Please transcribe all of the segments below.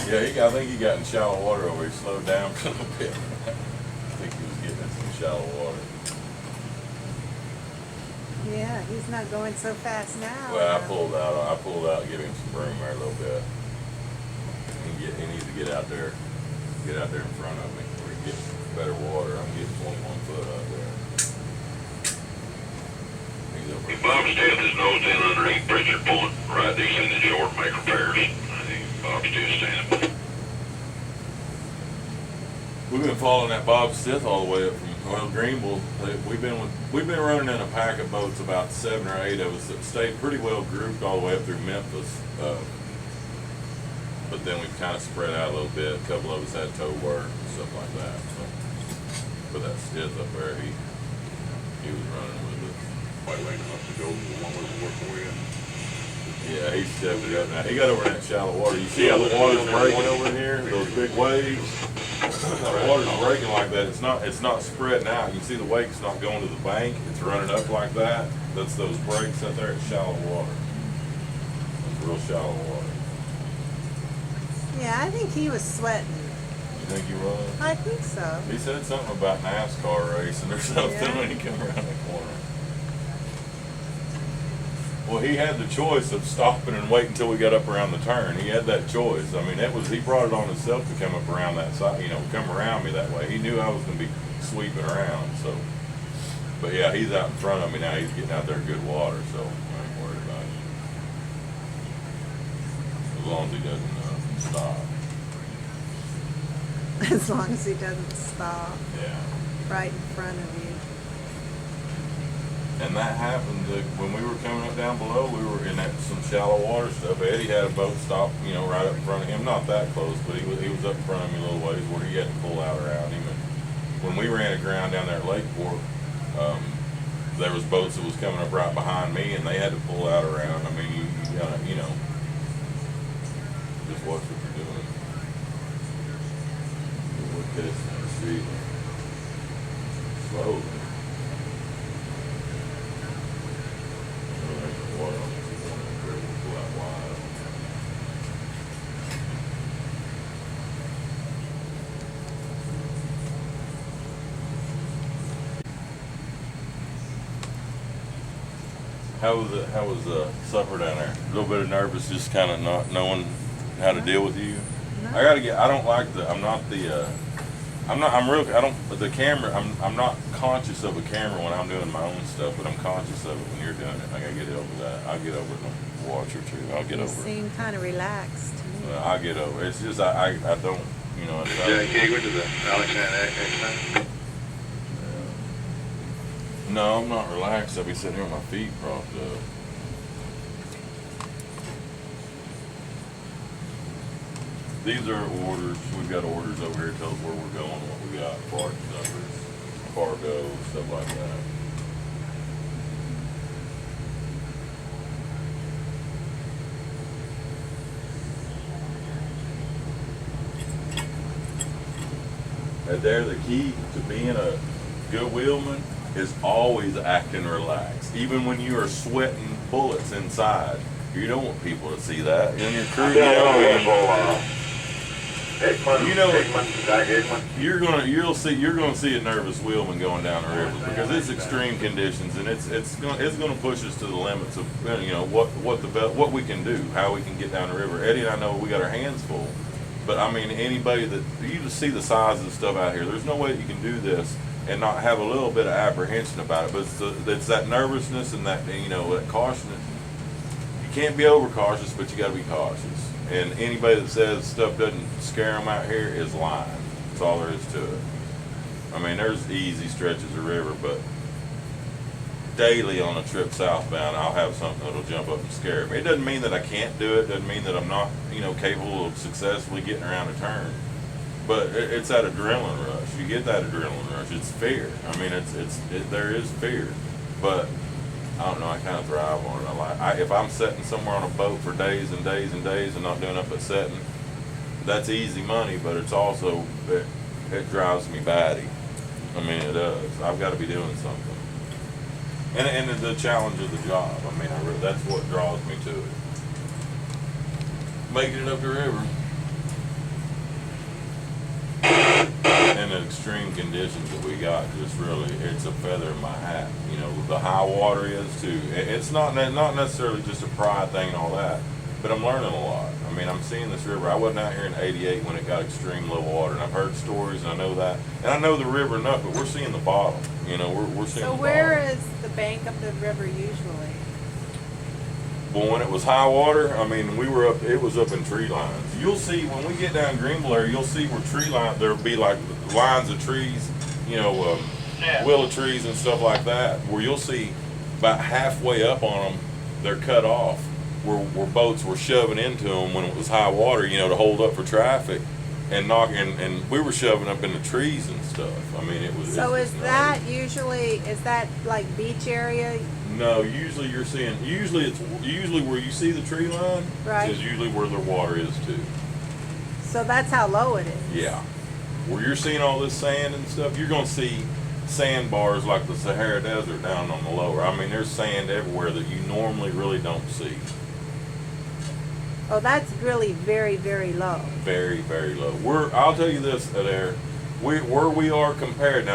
Yeah, I think he got in shallow water over. He slowed down a little bit. I think he was getting in some shallow water. Yeah, he's not going so fast now. Well, I pulled out, to give him some room there a little bit. He needs to get out there in front of me where he gets better water. I'm getting 21 foot out there. He's over. Bob Stiff is nosed in underneath Pritchard Point, right descending shore to make repairs. I think Bob Stiff standing. We've been following that Bob Stith all the way up from Greenville. We've been running in a pack of boats, about 7 or 8 of us that stayed pretty well grouped all the way up through Memphis. But then we've kind of spread out a little bit. A couple of us had tow work and stuff like that. So, but that Stith up there, he was running with us. Quite late enough to go to the one we were working with. Yeah, he stepped it up now. He got over in that shallow water. You see how the water's breaking over here? Those big waves? The water's breaking like that. It's not spreading out. You see the wake's not going to the bank. It's running up like that. That's those breaks out there. It's shallow water. It's real shallow water. Yeah, I think he was sweating. You think he was? I think so. He said something about NASCAR racing or something Yeah. when he came around the corner. Well, he had the choice of stopping and waiting until we got up around the turn. He had that choice. I mean, he brought it on himself to come up around that side, come around me that way. He knew I was going to be sweeping around, so. But yeah, he's out in front of me now. He's getting out there in good water, so I ain't worried about it. As long as he doesn't stop. As long as he doesn't stop Yeah. right in front of you. And that happened when we were coming up down below. We were in some shallow water stuff. Eddie had a boat stop, right up in front of him. Not that close, but he was up in front of me a little ways where he had to pull out around him. And when we ran aground down there at Lakeport, there was boats that was coming up right behind me, and they had to pull out around. I mean, you gotta, just watch what you're doing. Look at this and see slowly. How was supper down there? A little bit of nervous, just kind of not knowing how to deal with you. No. The camera, I'm not conscious of a camera when I'm doing my own stuff, but I'm conscious of it when you're doing it. I gotta get over that. I'll get over it in a watch or two. I'll get You over it. seem kind of relaxed to me. I'll get over it. It's just, I don't, Jack Hager to the Alexander X. No, I'm not relaxed. I'll be sitting here with my feet propped up. These are orders. We've got orders over here. Tell us where we're going, what we got, barge numbers, cargo, stuff like that. And there, the key to being a good wheelman is always acting relaxed. Even when you are sweating bullets inside, you don't want people to see that. In your crew, you're gonna see a nervous wheelman going down the river because it's extreme conditions and it's gonna push us to the limits of what we can do, how we can get down the river. Eddie and I know we got our hands full, but I mean anybody that you just see the size of the stuff out here. There's no way that you can do this and not have a little bit of apprehension about it. But it's that nervousness and that that caution. You can't be overcautious, but you got to be cautious. And anybody that says stuff doesn't scare them out here is lying. That's all there is to it. I mean, there's easy stretches of river, but daily on a trip southbound, I'll have something that'll jump up and scare me. It doesn't mean that I can't do it. Doesn't mean that I'm not, capable of successfully getting around a turn. But it's that adrenaline rush. You get that adrenaline rush. It's fear. I mean, there is fear, but I don't know. I kind of thrive on it. If I'm sitting somewhere on a boat for days and days and days and not doing nothing but sitting, that's easy money. But it's also it drives me batty. I mean, it does. I've got to be doing something. And the challenge of the job. I mean, that's what draws me to it. Making it up the river. extreme conditions that we got, just really, it's a feather in my hat. You know, the high water is too. It's not necessarily just a pride thing and all that, but I'm learning a lot. I mean, I'm seeing this river. I wasn't out here in '88 when it got extreme low water, and I've heard stories, and I know that, and I know the river enough, but we're seeing the bottom. You know, we're seeing. So the where bottom. is the bank of the river usually? But when it was high water, I mean, we were up. It was up in tree lines. You'll see when we get down Greenville area, you'll see where tree line. There'll be like lines of trees, you know, willow trees and stuff like that. Where you'll see about halfway up on them, they're cut off. Where boats were shoving into them when it was high water, you know, to hold up for traffic, and and we were shoving up in the trees and stuff. I mean, it was. So it's is just that gnarly. usually, is that like beach area? No, usually you're seeing. Usually where you see the tree line Right. is usually where the water is too. So that's how low it is? Yeah. Where you're seeing all this sand and stuff, you're gonna see sandbars like the Sahara Desert down on the lower. I mean, there's sand everywhere that you normally really don't see. Oh, that's really very, very low. Very, very low. I'll tell you this, Adair, where we are compared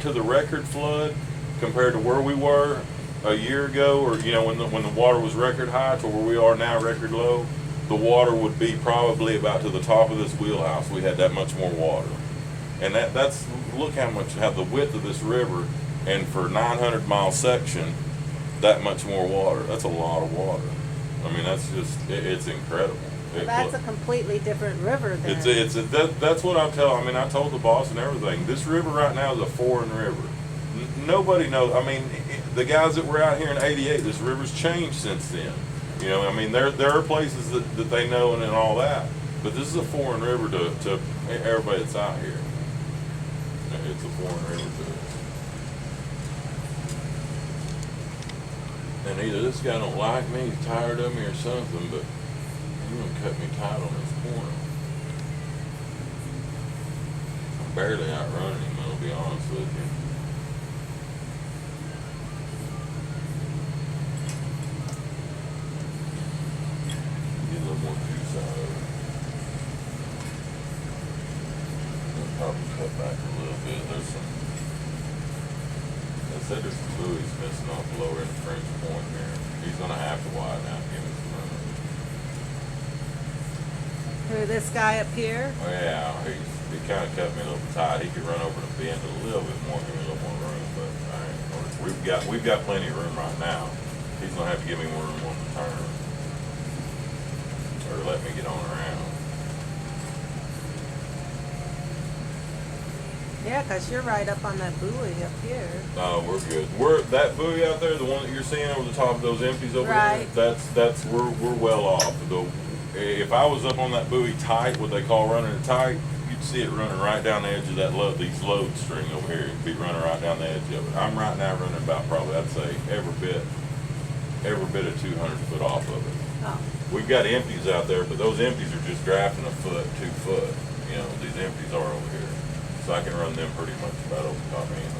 to the record flood, compared to where we were a year ago, or you know when the water was record high to where we are now record low, the water would be probably about to the top of this wheelhouse. We had that much more water, and that's look how the width of this river, and for 900-mile section, that much more water. That's a lot of water. I mean, that's just it's incredible. That's a completely different river then. That's what I told the boss and everything. This river right now is a foreign river. Nobody knows. I mean, the guys that were out here in '88, this river's changed since then. You know, I mean, there are places that they know and all that, but this is a foreign river to everybody that's out here. It's a foreign river to us. And either this guy don't like me, he's tired of me or something, but he's gonna cut me tight on this corner. I'm barely outrunning him, I'll be honest with you. Get a little more juice out of it. I'll probably cut back a little bit. There's some, I said there's some buoys missing off the lower end of French Point here. He's gonna have to widen out and give me some room. Who, this guy up here? Oh yeah, he kind of cut me a little tight. He could run over the bend a little bit more, give me a little more room, but we've got plenty of room right now. He's gonna have to give me more room on the turn, or let me get on around. Yeah, 'cause you're right up on that buoy up here. No, we're good. That buoy out there, the one that you're seeing over the top of those empties over Right. there. We're well off. If I was up on that buoy tight, what they call running it tight, you'd see it running right down the edge of that these load string over here. It'd be running right down the edge of it. I'm right now running about probably, I'd say, every bit of 200 foot off of it. Oh, We've got empties out there, but those empties are just drafting a foot, 2 foot. You know, these empties are over here. So I can run them pretty much about over top of anything.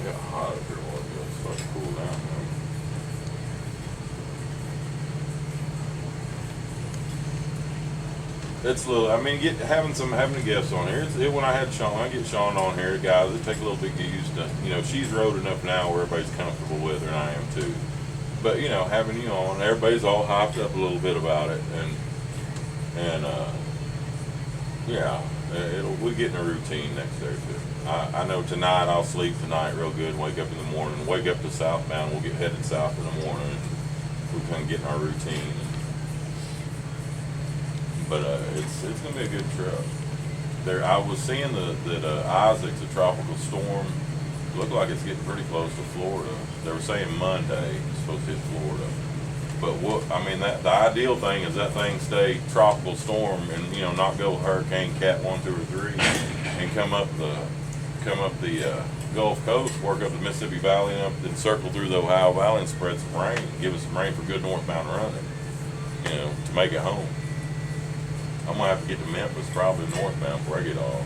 It got hot up here a while ago. It's starting to cool down now. It's a little. I mean, having the guests on here. When I had Sean, I get Sean on here. Guys, it take a little bit to get used to. You know, she's rode enough now where everybody's comfortable with her, and I am too. But you know, having you on, everybody's all hyped up a little bit about it, and yeah, we get in a routine next day too. I know tonight I'll sleep tonight real good, and wake up in the morning, wake up to southbound. We'll get headed south in the morning, and we kind of get in our routine. But it's gonna be a good trip. I was seeing that Isaac's a tropical storm. Looked like it's getting pretty close to Florida. They were saying Monday it's supposed to hit Florida. But the ideal thing is that thing stay tropical storm and not go Hurricane Cat 1, 2, or 3, and come up the Gulf Coast, work up the Mississippi Valley and up, then circle through the Ohio Valley and spread some rain. Give us some rain for good northbound running. To make it home. I'm gonna have to get to Memphis, probably northbound, before I get off.